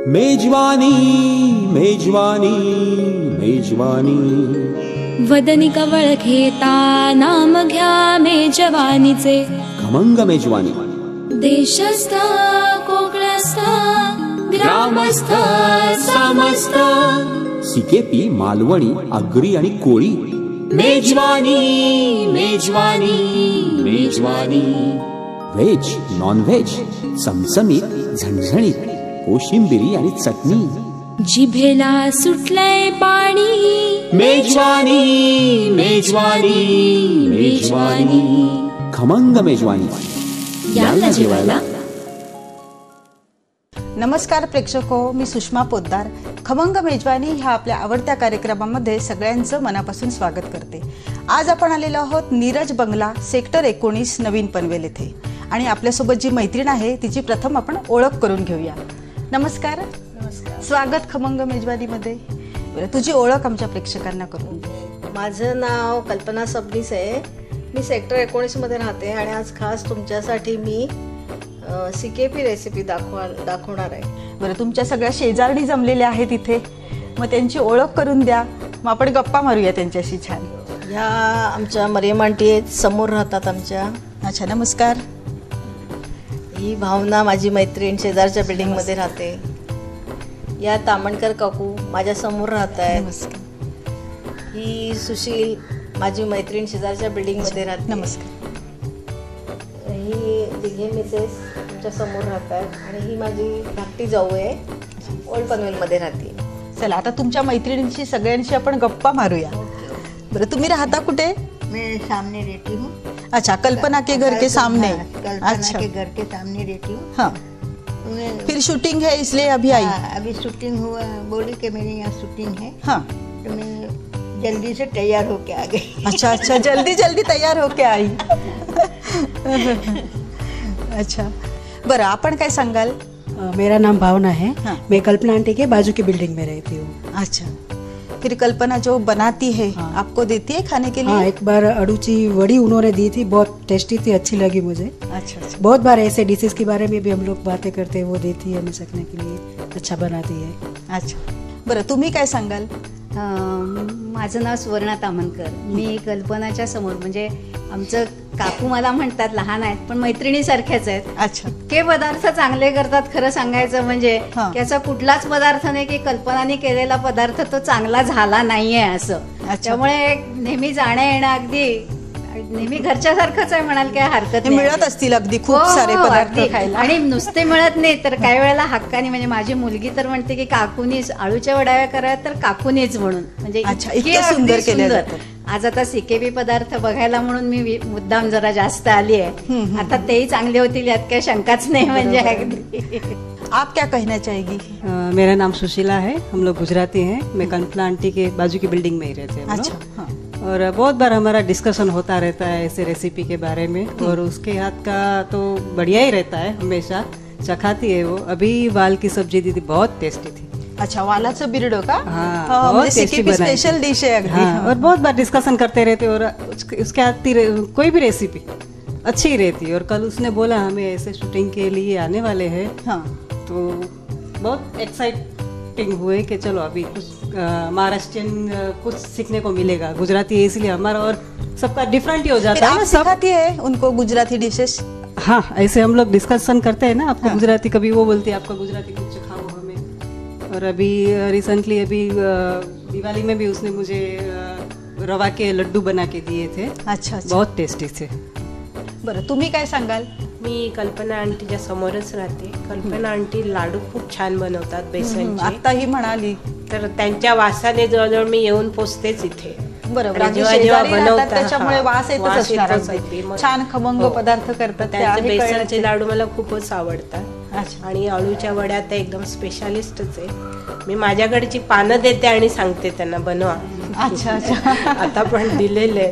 मेजवानी मेजवानी मेजवानी वदनी कवळ घेता नाम घ्या मेजवानीचे. खमंग मेजवानी देशस्थ कोकणस्थ ग्रामस्थ समस्त सिकेपी मालवणी आगरी आणि कोळी. मेजवानी मेजवानी मेजवानी व्हेज नॉन व्हेज चमचमीत झणझणीत कोशिंबिरी आणि चटणी. जिभेला सुटलंय पाणी. मेजवानी मेजवानी मेजवानी खमंग मेजवानी. याला जेवायला. नमस्कार प्रेक्षको, मी सुषमा पोद्दार. खमंग मेजवानी ह्या आपल्या आवडत्या कार्यक्रमामध्ये सगळ्यांचं मनापासून स्वागत करते. आज आपण आलेलो आहोत नीरज बंगला सेक्टर 19 नवीन पनवेल येथे. आणि आपल्यासोबत जी मैत्रीण आहे तिची प्रथम आपण ओळख करून घेऊया. नमस्कार. नमस्कार. स्वागत खमंग मेजवानीमध्ये. तुझी ओळख आमच्या प्रेक्षकांना करून दे. माझं नाव कल्पना सबनीस आहे. मी सेक्टर 19 मध्ये राहते आणि आज खास तुमच्यासाठी मी सिकेपी रेसिपी दाखवणार आहे. बरं, तुमच्या सगळ्या शेजारणी जमलेल्या आहेत इथे, मग त्यांची ओळख करून द्या. मग आपण गप्पा मारूया त्यांच्याशी छान. ह्या आमच्या मरियम आंटी आहेत, समोर राहतात आमच्या. अच्छा, नमस्कार. ही भावना माझी मैत्रीण शेजारच्या बिल्डिंग मध्ये राहते. या तामणकर काकू माझ्या समोर राहत आहेत. नमस्कार. ही सुशील माझी मैत्रीण शेजारच्या बिल्डिंग मध्ये राहते. नमस्कार. ही दिघे मिसेस तुमच्या समोर राहतात आणि ही माझी धाकटी जाऊ आहे, ओल्ड पनवेलमध्ये राहते. चला, आता तुमच्या मैत्रिणींशी सगळ्यांशी आपण गप्पा मारूया. बरं, तुम्ही राहता कुठे? मैं सामने रहती हूँ. अच्छा, कल्पना के घर के सामने. कल्पना के घर के सामने रहती हूँ. हाँ, फिर शूटिंग है इसलिए अभी आई. अभी शूटिंग हुआ, बोली कि मेरे यहाँ शूटिंग है. हाँ, तो मैं जल्दी से तैयार होके आ गई. अच्छा अच्छा, जल्दी जल्दी तैयार होके आई. अच्छा, बरं, आपण काय सांगाल? मेरा नाम भावना है. हाँ. मैं कल्पना आंटी के बाजू की बिल्डिंग में रहती हूँ. अच्छा, फिर कल्पना जो बनाती है हाँ. आपको देती है खाने के लिए? हाँ, एक बार अड़ूची वड़ी उन्होंने दी थी, बहुत टेस्टी थी, अच्छी लगी मुझे. अच्छा अच्छा. बहुत बार ऐसे डिशेस के बारे में भी हम लोग बातें करते हैं, वो देती है हमें सीखने के लिए, अच्छा बनाती है. अच्छा, बरं, तुम्ही काय सांगाल? माझं नाव सुवर्णा तामणकर. मी कल्पनाच्या समोर, म्हणजे आमचं काकू मला म्हणतात, लहान आहेत पण मैत्रिणीसारख्याच आहेत. अच्छा. इतके पदार्थ चांगले करतात, खरं सांगायचं म्हणजे हा. त्याचा कुठलाच पदार्थ नाही की कल्पनाने केलेला पदार्थ तो चांगला झाला नाहीये असं. त्यामुळे नेहमी जाण्या येणं अगदी नेहमी घरच्यासारखंच आहे म्हणाल, काय हरकत नाही. मिळत असतील अगदी खूप हो, सारे हो, पदार्थ अगदी. खायला. आणि नुसते मिळत नाही तर काही वेळेला हक्कानी, म्हणजे माझी मुलगी तर म्हणते की काकूनीच आळूच्या वड्या कराव्यात तर काकूनीच म्हणून, म्हणजे अच्छा, इतके इतकं अगदी सुंदर केल्या सुंदर. जातात. आज आता सिकेबी पदार्थ बघायला म्हणून मी मुद्दाम जरा जास्त आली आहे. आता तेही चांगले होतील यात काही शंकाच नाही. म्हणजे अगदी. आप क्या कहना चाहेगी? मेरा नाम सुशीला है, हम लोग गुजराती हैं. मैं कल्पना आंटी के बाजू की बिल्डिंग में ही रहते हैं हम लोग. अच्छा, हाँ. और बहुत बार हमारा डिस्कशन होता रहता है ऐसे रेसिपी के बारे में, और उसके हाथ का तो बढ़िया ही रहता है, हमेशा चखाती है वो. अभी वाल की सब्जी दी थी, बहुत टेस्टी थी. अच्छा, वालाचं बिरडं का? हाँ, हाँ, बहुत म्हणजे टेस्टी सिक्किमी बनाई थी. स्पेशल डिश है अगदी. हाँ, और बहुत बार डिस्कशन करते रहते, और उसके हाथ की कोई भी रेसिपी अच्छी ही रहती. और कल उसने बोला हमें ऐसे शूटिंग के लिए आने वाले हैं, हाँ. तो बहुत एक्साइटिंग हुए कि चलो अभी कुछ महाराष्ट्रियन कुछ सीखने को मिलेगा. गुजराती है इसलिए हमारा और सबका डिफरेंट ही हो फिर जाता है आप ना सब. सिखाती है उनको गुजराती डिशेस? हाँ, ऐसे हम लोग डिस्कशन करते हैं ना. आपको हाँ. गुजराती, कभी वो बोलती है आपका गुजराती कुछ सिखाओ हमें. और अभी रिसेंटली अभी दिवाली में भी उसने मुझे रवा के लड्डू बना के दिए थे. अच्छा अच्छा. बहुत टेस्टी थे. बरं, तुम्ही काय सांगाल? मी कल्पना आंटीच्या समोरच राहते. कल्पना आंटी लाडू खूप छान बनवतात बेसनचे. आता ही म्हणाली. तर त्यांच्या वासाने जवळजवळ मी येऊन पोचतेच इथे. बरोबर, आणि आम्ही जेव्हा जेव्हा शेजारी राहतात, बनवतात, त्याच्यामुळे हा, वास येतच वास असणार येतच अगदी. अगदी. छान खमंग हो. पदार्थ करतात ते त्यांचे आहे बेसनचे कळण्याचे. लाडू मला खूपच आवडतात. अच्छा. आणि अळूच्या वड्या त्या एकदम स्पेशालिस्टच आहे. मी माझ्याकडची पानं देते आणि सांगते त्यांना बनवा. अच्छा अच्छा. आता पण दिलेले.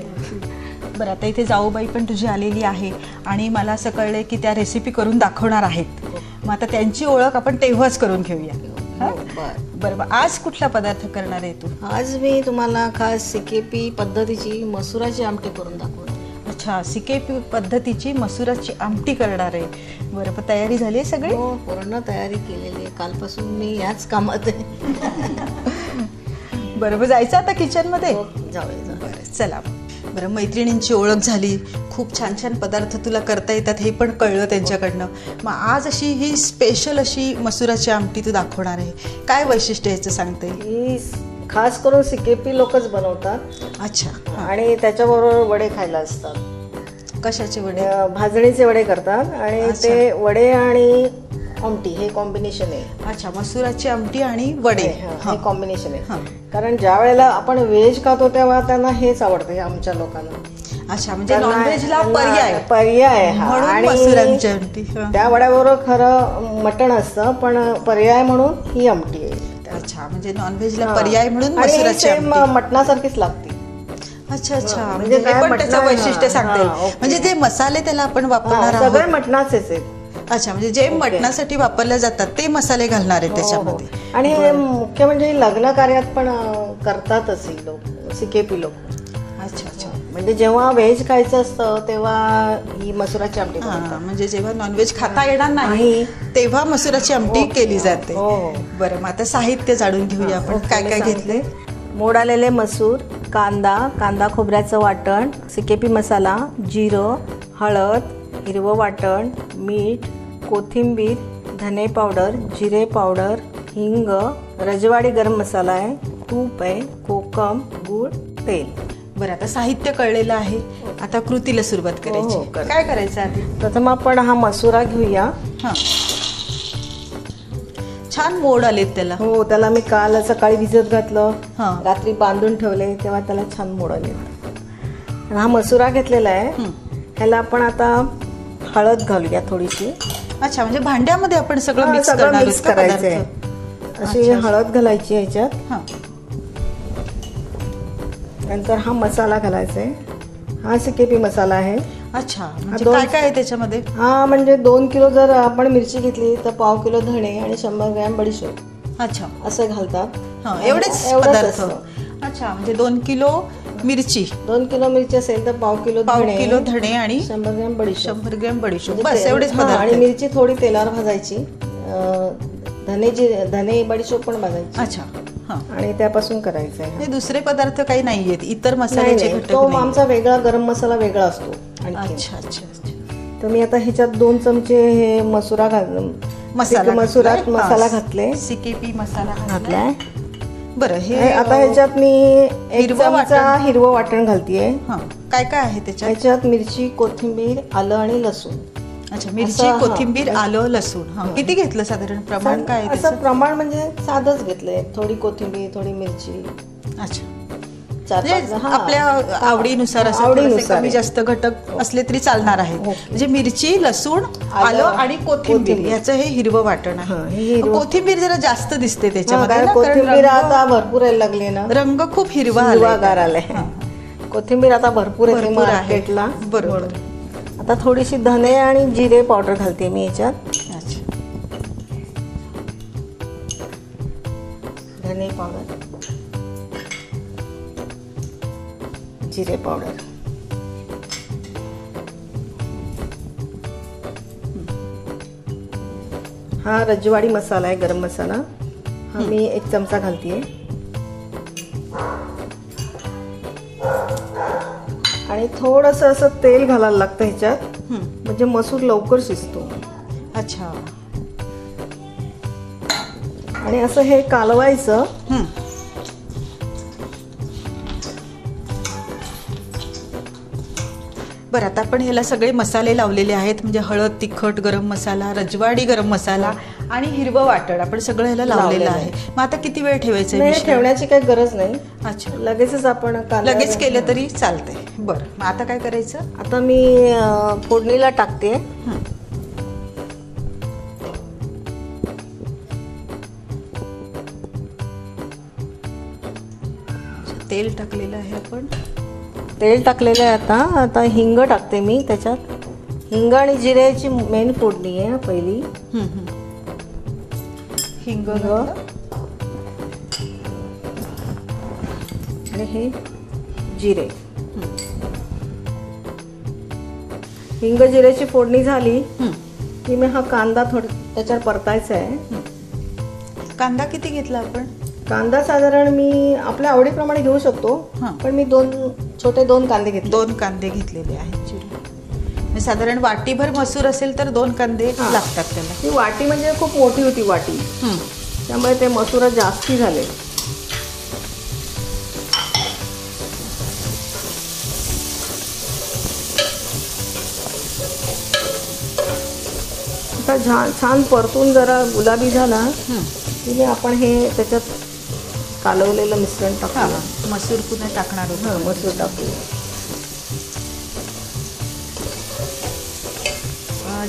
बरं, आता इथे जाऊबाई पण तुझी आलेली आहे आणि मला असं कळलंय की त्या रेसिपी करून दाखवणार आहेत. मग आता त्यांची ओळख आपण तेव्हाच करून घेऊया. हा? बरं, आज कुठला पदार्थ करणार आहे तू? आज मी तुम्हाला खास सिकेपी पद्धतीची मसुराची आमटी करून दाखवते. अच्छा, सिकेपी पद्धतीची मसुराची आमटी करणार आहे. बरं, पण तयारी झाली आहे सगळी? हो, पूर्ण तयारी केलेली आहे. कालपासून मी याच कामात आहे. बरोबर, जायचं आता किचनमध्ये? जाऊया. बरं, चला. बरं, मैत्रिणींची ओळख झाली, खूप छान छान पदार्थ तुला करता येतात हे पण कळलं त्यांच्याकडनं. मग आज अशी ही स्पेशल अशी मसुराची आमटी तू दाखवणार आहे. काय वैशिष्ट्य याचं सांगते? ही खास करून सिकेपी लोकच बनवतात. अच्छा. आणि त्याच्याबरोबर वडे खायला असतात. कशाचे वडे? भाजणीचे वडे करतात आणि ते वडे आणि आमटी हे कॉम्बिनेशन आहे. अच्छा, मसुराची आमटी आणि वडे हे कॉम्बिनेशन आहे. कारण ज्या वेळेला आपण व्हेज खातो तेव्हा त्यांना हेच आवडतं आमच्या लोकांना. अच्छा, म्हणजे नॉनव्हेजला पर्याय आणि मसुराची आमटी. त्या वड्याबरोबर खरं मटण असतं, पण पर्याय म्हणून ही आमटी आहे. अच्छा, म्हणजे नॉनव्हेजला पर्याय म्हणून मसुराची आमटी मटणासारखीच लागते. अच्छा अच्छा, म्हणजे पण त्याचं वैशिष्ट्य सांगता येईल. म्हणजे जे मसाले त्याला आपण वापरणार आहोत सगळे मटणाचेच आहेत. अच्छा, म्हणजे जे मटणासाठी वापरले जातात ते मसाले घालणार आहे त्याच्यामध्ये. आणि हे मुख्य म्हणजे लग्न कार्यात पण करतातच ही लोक, सिकेपी लोक. अच्छा अच्छा, म्हणजे जेव्हा व्हेज खायचं असतं तेव्हा ही मसुराची आमटी बनवतात. म्हणजे जेव्हा नॉनव्हेज खाता येणार नाही तेव्हा मसुराची आमटी केली जाते. बरं, मग आता साहित्य जाणून घेऊया आपण. काय काय घेतले? मोड आलेले मसूर, कांदा खोबऱ्याचं वाटण, सिकेपी मसाला, जिरं, हळद, हिरवं वाटण, मीठ, कोथिंबीर, धने पावडर, जिरे पावडर, हिंग, रजवाडी गरम मसाला आहे, तूप आहे, कोकम, गूळ, तेल. बरं, आता साहित्य कळलेलं आहे. आता कृतीला सुरुवात करायची. काय करायचं आधी? प्रथम आपण हा मसुरा घेऊया. हां, छान मोड आलेत त्याला. हो, त्याला मी काल सकाळी भिजत घातलं, हां, रात्री बांधून ठेवले, तेव्हा त्याला छान मोड आले. हा मसुरा घेतलेला आहे. ह्याला आपण आता हळद घालूया थोडीशी. अच्छा, म्हणजे भांड्यामध्ये आपण सगळं मिक्स करायचंय. अशी हळद घालायची ह्याच्यात. हां, नंतर हा मसाला घालायचा आहे. हा सिकेपी मसाला आहे. अच्छा, म्हणजे काय काय आहे त्याच्यामध्ये? हा, म्हणजे 2 किलो जर आपण मिरची घेतली तर 1/2 किलो धणे आणि 100 ग्रॅम बडीशेप. अच्छा, असं घालतात. एवढेच पदार्थ. अच्छा, म्हणजे 2 किलो मिरची, 2 किलो मिरची असेल तर 1/2 किलो धणे आणि 100 ग्रॅम बडीशेप. 100 ग्रॅम बडीशेप, बस एवढेच पदार्थ. आणि मिरची थोडी तेलावर भाजायची, धने बडीशेप पण भाजायची. अच्छा, आणि त्यापासून करायचं आहे. हे दुसरे पदार्थ काही नाहीयेत, इतर मसाल्याचे घटक तो आमचा वेगळा गरम मसाला वेगळा असतो. अच्छा अच्छा, तर मी आता ह्याच्यात 2 चमचे हे मसुरात मसाला घातले, सिकेपी मसाला घातलाय. बरं, हे आता ह्याच्यात मी 1 चमचा हिरवं वाटण घालतीये. काय काय आहे त्याच्यात? ह्याच्यात मिरची, कोथिंबीर, आलं आणि लसूण. अच्छा, मिरची, कोथिंबीर, आलं, लसूण. किती घेतलं साधारण प्रमाण? काय असं प्रमाण म्हणजे साधंच घेतलंय. थोडी कोथिंबीर, थोडी मिरची. अच्छा, 4-5 आपल्या आवडीनुसार कमी जास्त घटक असले तरी चालणार आहे. म्हणजे मिरची, लसूण, आलं आणि कोथिंबीर याचं हे हिरवं वाटण आहे. कोथिंबीर जरा जास्त दिसते त्याच्यामध्ये. कोथिंबीर आता भरपूर यायला लागली ना, रंग खूप हिरवा आलाय. कोथिंबीर आता भरपूर आहे मार्केटला. बरोबर. आता थोडीशी धने आणि जिरे पावडर घालते मी याच्यात. अच्छा, धने पावडर, जिरे पावडर, हा रजवाडी मसाला आहे, गरम मसाला. हा मी 1 चमचा घालतीये. आणि थोडस असं तेल घालायला लागतं ह्याच्यात, म्हणजे मसूर लवकर शिजतो. अच्छा, आणि असं हे कालवायचं. बरं, आता आपण ह्याला सगळे मसाले लावलेले आहेत. म्हणजे हळद, तिखट, गरम मसाला, रजवाडी गरम मसाला आणि हिरवं वाटण आपण सगळं ह्याला लावलेलं आहे. मग आता किती वेळ ठेवायचं? नाही, ठेवण्याची काही गरज नाही. अच्छा, लगेचच आपण लगेच केलं तरी चालतंय. बरं, मग आता काय करायचं? आता मी फोडणीला टाकते. तेल टाकलेलं आहे आपण. तेल टाकलेलं आहे. आता हिंग टाकते मी त्याच्यात. हिंग आणि जिऱ्याची मेन फोडणी आहे पहिली. हिंग आणि हे जिरे. हिंग जिऱ्याची फोडणी झाली की मी हा कांदा थोडं त्याच्यावर परतायचा आहे. कांदा किती घेतला आपण? कांदा साधारण मी आपल्या आवडीप्रमाणे घेऊ शकतो, पण मी दोन छोटे कांदे घेतले. 2 कांदे घेतलेले आहेत चिरून. म्हणजे साधारण वाटीभर मसूर असेल तर 2 कांदे लागतात त्याला. ही वाटी म्हणजे खूप मोठी होती वाटी, त्यामुळे ते मसूर जास्ती झाले. आता छान परतून जरा गुलाबी झाला की आपण हे त्याच्यात कालवलेलं मिश्रण टाकूया. मसूर पुन्हा टाकणार होतो. मसूर टाकूया.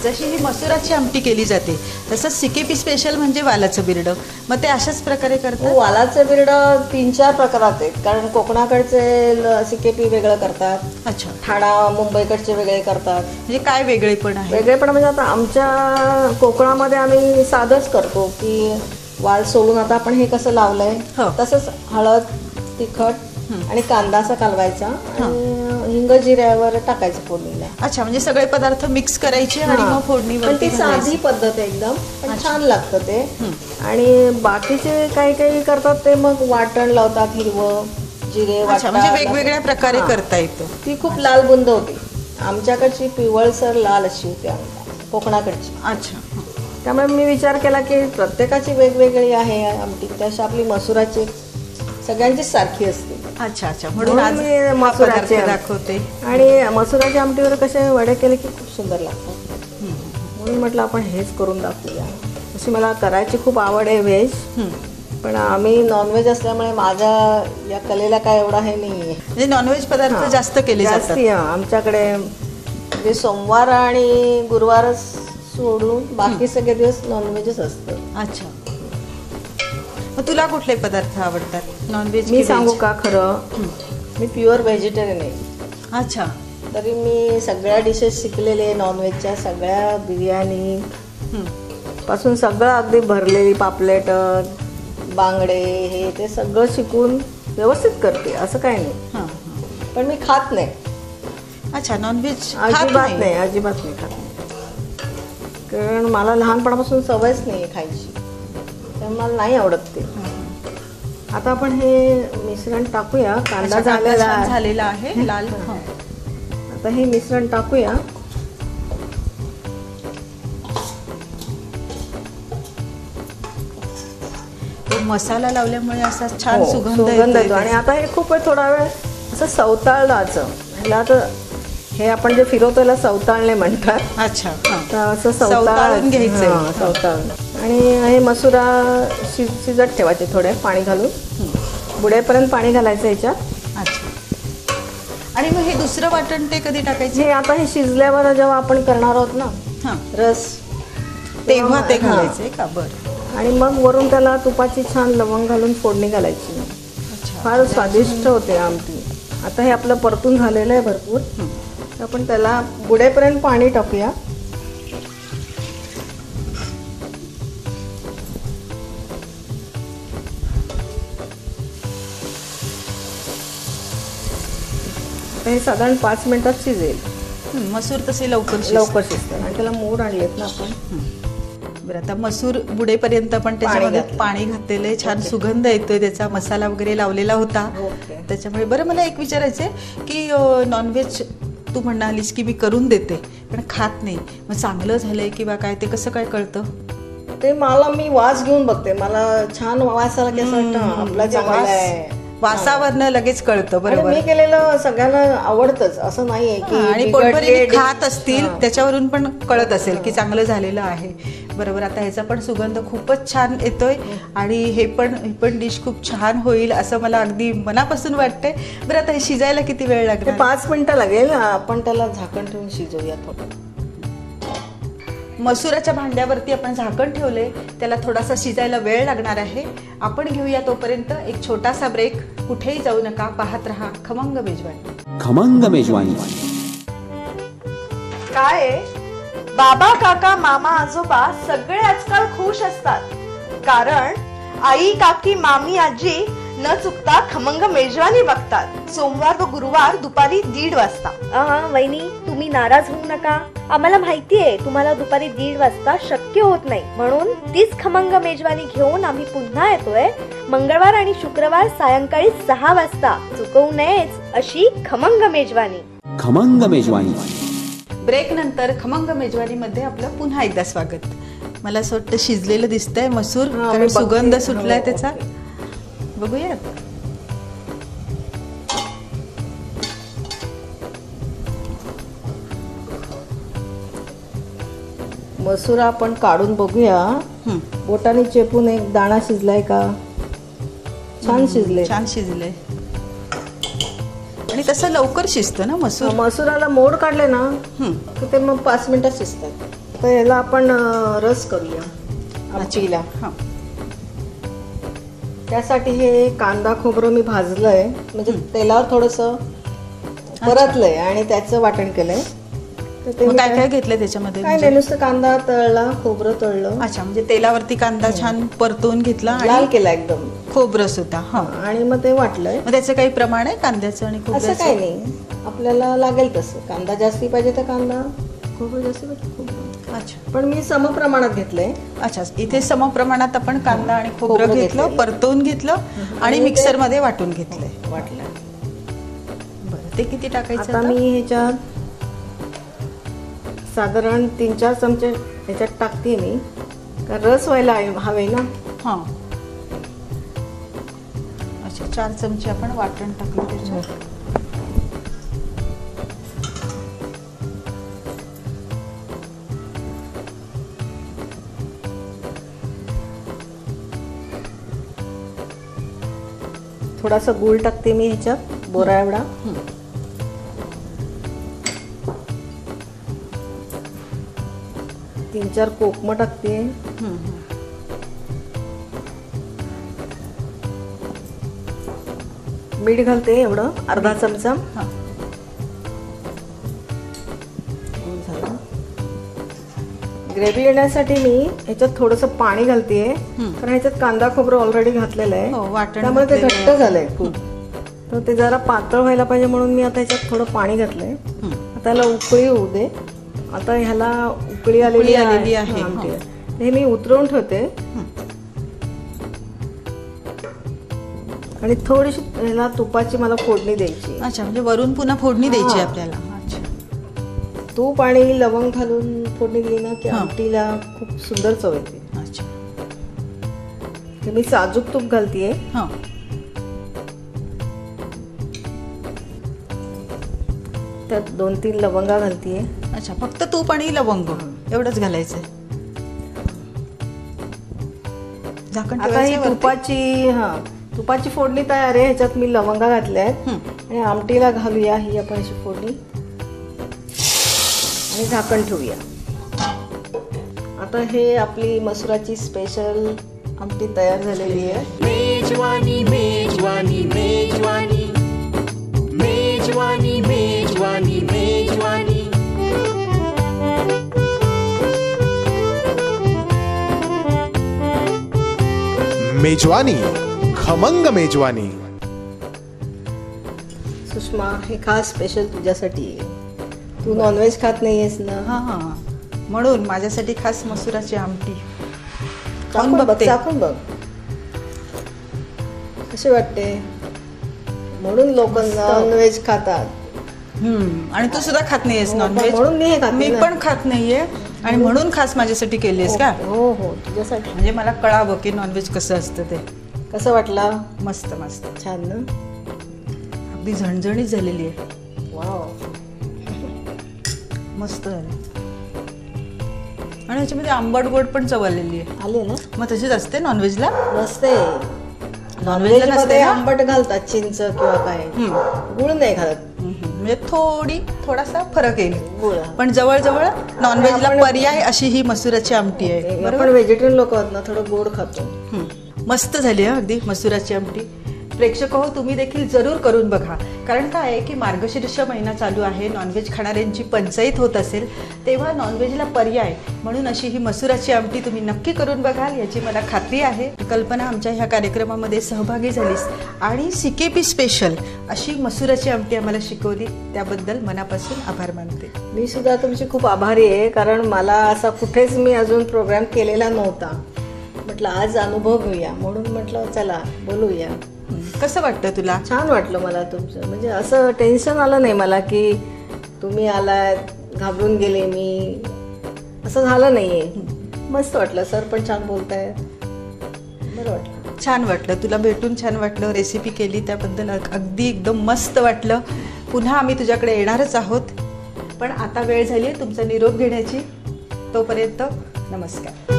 जशी ही मसुराची आमटी केली जाते तसंच सिकेपी स्पेशल म्हणजे वालाचं बिरडं. मग ते अशाच प्रकारे करतात? वालाचं बिरडं 3-4 प्रकारात आहेत, कारण कोकणाकडचे सिकेपी वेगळं करतात. अच्छा. ठाणा मुंबईकडचे वेगळे करतात. म्हणजे काय वेगळेपण आहे? वेगळेपण म्हणजे आता आमच्या कोकणामध्ये आम्ही साधंच करतो की वाल सोडून आता आपण हे कसं लावलंय तसंच हळद, तिखट आणि कांदा असा कालवायचा आणि हिंग जिऱ्यावर टाकायचं फोडणीला. अच्छा, म्हणजे सगळे पदार्थ मिक्स करायचे आणि मग फोडणीवर. ती साधी पद्धत आहे एकदम, पण छान लागतं ते. आणि बाकीचे काही करतात ते मग वाटण लावतात, हिरवं जिरे वाटण, म्हणजे वेगवेगळ्या प्रकारे करता येतं. ती खूप लाल बुंद होती. आमच्याकडची पिवळसर लाल अशी होती कोकणाकडची. अच्छा. त्यामुळे मी विचार केला की प्रत्येकाची वेगवेगळी आहे आमटी, त्याशी आपली मसुराची सगळ्यांची सारखी असते. अच्छा अच्छा, म्हणून मी मसुराचे दाखवते. आणि मसुराच्या आमटीवर कसे वडे केले की खूप सुंदर लागतात, म्हणून म्हटलं आपण हेच करून दाखवूया. अशी मला करायची खूप आवड आहे व्हेज, पण आम्ही नॉनव्हेज असल्यामुळे माझ्या या कलेला काय एवढा हे नाही आहे. म्हणजे नॉनव्हेज पदार्थ जास्त केले जातात आमच्याकडे. म्हणजे सोमवार आणि गुरुवार सोडून बाकी सगळे दिवस नॉनव्हेजच असतं. अच्छा. मग तुला कुठले पदार्थ आवडतात नॉनव्हेज? मी सांगू का खरं, मी प्युअर व्हेजिटेरियन आहे. अच्छा. तरी मी सगळ्या डिशेस शिकलेले, नॉनव्हेजच्या सगळ्या, बिर्याणी पासून सगळं अगदी भरलेली पापलेट, बांगडे, हे ते सगळं शिकून व्यवस्थित करते, असं काही नाही. पण मी खात नाही. अच्छा, नॉनव्हेज अजिबात नाही खात नाही, कारण मला लहानपणापासून सवयच नाही खायची, त्यामुळे मला नाही आवडत ते. आता आपण हे मिश्रण टाकूया. कांदा झालेला आहे लाल. आता हे मिश्रण टाकूया. मसाला लावल्यामुळे असा छान सुगंध येतो. आणि आता हे खूप थोडा वेळ असं सवताळायचं. आता हे आपण जे फिरवतो त्याला सवताळणे म्हणतात. अच्छा. तर असं सवताळून घ्यायचं, सवताळून. आणि हे मसुरा शिजत ठेवायचे, थोडे पाणी घालून बुडेपर्यंत पाणी घालायचं याच्यात. अच्छा. आणि मग हे दुसरं वाटण ते कधी टाकायचे? हे आता हे शिजल्यावर जेव्हा आपण करणार आहोत ना रस, तेव्हा ते घालायचे का? बरं. आणि मग वरून त्याला तुपाची छान लवंग घालून फोडणी घालायची. फार स्वादिष्ट होते आमटी. आता हे आपलं परतून झालेलं आहे भरपूर. आपण त्याला बुडेपर्यंत पाणी टाकूया. हे साधारण 5 मिनिटात शिजेल. मसूर तसे लवकर शिजतात आणि त्याला मोड आणलेत ना आपण. बरं, आता मसूर बुडेपर्यंत आपण त्याच्यामध्ये पाणी घातलेलं आहे, छान सुगंध येतोय त्याचा, मसाला वगैरे लावलेला होता त्याच्यामुळे. बरं, मला एक विचारायचं आहे की नॉनव्हेज तू म्हणालीस की मी करून देते पण खात नाही, मग चांगलं झालंय किंवा काय ते कसं काय कळतं? ते मी वास घेऊन बघते. मला छान वास आला की असं वाटतं आपला चांगला आहे. वासावरनं लगेच कळतं. बरोबर. मी केलेलं सगळ्यांना आवडतंच असं नाहीये की, आणि पोटभरीने खात असतील त्याच्यावरून पण कळत असेल की चांगलं झालेलं आहे. बरोबर. आता ह्याचा पण सुगंध खूपच छान येतोय आणि हे पण डिश खूप छान होईल असं मला अगदी मनापासून वाटतंय. बरं, आता हे शिजायला किती वेळ लागेल? 5 मिनिटं लागेल. आपण त्याला झाकण ठेवून शिजवूया थोडं. मसुराच्या भांड्यावरती आपण झाकण ठेवले, त्याला थोडासा शिजायला वेळ लागणार आहे. आपण घेऊया तोपर्यंत एक छोटासा ब्रेक. कुठेही जाऊ नका, पाहत रहा खमंग मेजवानी. खमंग मेजवानी. काय बाबा, काका, मामा, आजोबा सगळे आजकाल खुश असतात, कारण आई, काकी, मामी, आजी न चुकता खमंग मेजवानी बघतात सोमवार व गुरुवार दुपारी 1:30 वाजता. वहिनी तुम्ही नाराज होऊ नका. आम्हाला माहितीये तुम्हाला दुपारी 1:30 वाजता शक्य होत नाही, म्हणून तीच खमंग मेजवानी घेऊन आम्ही पुन्हा येतोय मंगळवार आणि शुक्रवार सायंकाळी 6 वाजता. चुकवू नयेच अशी खमंग मेजवानी. खमंग मेजवानी. ब्रेक नंतर खमंग मेजवानीमध्ये आपलं पुन्हा एकदा स्वागत. मला असं वाटतं शिजलेलं दिसतंय मसूर, कारण सुगंध सुटलाय त्याचा. बघूयात. मसूर आपण काढून बघूया. बोटाने चेपून एक दाणा शिजलाय का. छान शिजले. छान शिजले आणि तसं लवकर शिजतं ना मसूर. मसुराला मोड काढले ना तर ते मग 5 मिनिटात शिजतात. तर याला आपण रस करूया आमटीला. त्यासाठी हे कांदा खोबरं मी भाजलंय, म्हणजे तेलावर थोडंसं परतलंय आणि त्याचं वाटण केलंय. तर ते काय काय घेतलंय त्याच्यामध्ये? काय नाही, नुसतं कांदा तळला, खोबरं तळलं. अच्छा, म्हणजे तेलावरती कांदा छान परतवून घेतला, लाल केला एकदम. खोबरं सुद्धा. हा, आणि मग ते वाटलंय. मग त्याचं काही प्रमाण आहे कांद्याचं आणि खोबऱ्याचं? असं काही नाही, आपल्याला लागेल तसं. कांदा जास्ती पाहिजे तर कांदा, खोबरं जास्ती पाहिजे खोबरं. अच्छा, पण मी समप्रमाणात घेतलंय. अच्छा, इथे समप्रमाणात आपण कांदा आणि खोबरं घेतलं, परतवून घेतलं आणि मिक्सर मध्ये वाटून घेतलंय. वाटलं. बरं, ते किती टाकायचं? आता मी ह्याच्यात साधारण 3-4 चमचे ह्याच्यात टाकते मी, कारण रस व्हायला हवे ना. हा, अच्छा, 4 चमचे आपण वाटण टाकलं त्याच्यात. थोडासा गूळ टाकते मी ह्याच्यात, बोरा एवढा. तीन 4 कोकम टाकते. मीठ घालते एवढं, अर्धा चमचा. ग्रेव्ही येण्यासाठी मी ह्याच्यात थोडंसं पाणी घालते, कारण ह्याच्यात कांदा खोबरं ऑलरेडी घातलेलं आहे, त्यामुळे ते घट्ट झालंय खूप. तर ते जरा पातळ व्हायला पाहिजे म्हणून मी आता ह्याच्यात थोडं पाणी घातलंय. आता याला उकळी होऊ दे. आता ह्याला उकळी आलेली आहे, हे मी उतरवून ठेवते. आणि थोडीशी ह्याला तुपाची मला फोडणी द्यायची. अच्छा, म्हणजे वरून पुन्हा फोडणी द्यायची आपल्याला. तूप आणि लवंग घालून फोडणी दिली ना की आमटीला खूप सुंदर चव येते. अच्छा, हे मी साजूक तूप घालतीये. त्यात 2-3 लवंगा घालतीये. अच्छा, फक्त तूप आणि लवंग एवढंच घालायचंय. झाकण आता ही तुपाची फोडणी तयार आहे. ह्याच्यात मी लवंगा घातल्या आहेत आणि आमटीला घालूया ही आपण अशी फोडणी आणि झाकण ठेवूया. आता हे आपली मसुराची स्पेशल आमटी तयार झालेली आहे. मेजवानी मेजवानी मेजवानी मेजवानी मेजवानी मेजवानी. मेजवानी खमंग मेजवानी. सुषमा, हे खास स्पेशल तुझ्यासाठी आहे. तू नॉनव्हेज खात नाहीयेस ना. हा, म्हणून माझ्यासाठी खास मसुराची आमटी. चाखून बघ कशी वाटते. म्हणून लोक नॉनव्हेज खातात. आणि तू सुद्धा खात नाहीयेस नॉनव्हेज. म्हणून मी पण खात नाहीये आणि म्हणून खास माझ्यासाठी केलीस का? हो हो, तुझ्यासाठी. म्हणजे मला कळावं की नॉनव्हेज कसं असतं ते. कसं वाटला? मस्त मस्त, छान ना. अगदी झणझणीत झालेली आहे. वाव, मस्त झाली. आणि ह्याच्यामध्ये आंबट गोड पण चव आलेली आहे. आले ना. मग तशीच असते नॉनव्हेजला? नसते. नॉनव्हेजला नसते ना? आंबट घालतात, चिंच किंवा काय, गुळ नाही घालत. म्हणजे थोडासा फरक येईल. पण जवळजवळ नॉनव्हेजला पर्याय अशी ही मसुराची आमटी आहे. आपण व्हेजिटेरियन लोक आहोत ना, थोडं गोड खातो. मस्त झाली आहे अगदी मसुराची आमटी. प्रेक्षक हो, तुम्ही देखील जरूर करून बघा. कारण काय आहे की मार्गशीर्ष महिना चालू आहे, नॉनव्हेज खाणाऱ्यांची पंचायत होत असेल, तेव्हा नॉनव्हेजला पर्याय म्हणून अशी ही मसुराची आमटी तुम्ही नक्की करून बघाल याची मला खात्री आहे. कल्पना, आमच्या ह्या कार्यक्रमामध्ये सहभागी झालीस आणि CKP स्पेशल अशी मसुराची आमटी आम्हाला शिकवली, त्याबद्दल मनापासून आभार मानते. मी सुद्धा तुमची खूप आभारी आहे, कारण मला असा कुठेच मी अजून प्रोग्राम केलेला नव्हता. म्हटलं आज अनुभव घेऊया, म्हणून म्हटलं चला बोलूया. कसं वाटतं तुला? छान वाटलं मला तुमचं, म्हणजे असं टेन्शन आलं नाही मला की तुम्ही आलात, घाबरून गेले मी, असं झालं नाहीये. मस्त वाटलं, सर पण छान बोलतायत, बरं वाटलं. छान वाटलं, तुला भेटून छान वाटलं, रेसिपी केली त्याबद्दल अगदी एकदम मस्त वाटलं. पुन्हा आम्ही तुझ्याकडे येणारच आहोत, पण आता वेळ झाली आहे तुमचा निरोप घेण्याची. तोपर्यंत नमस्कार.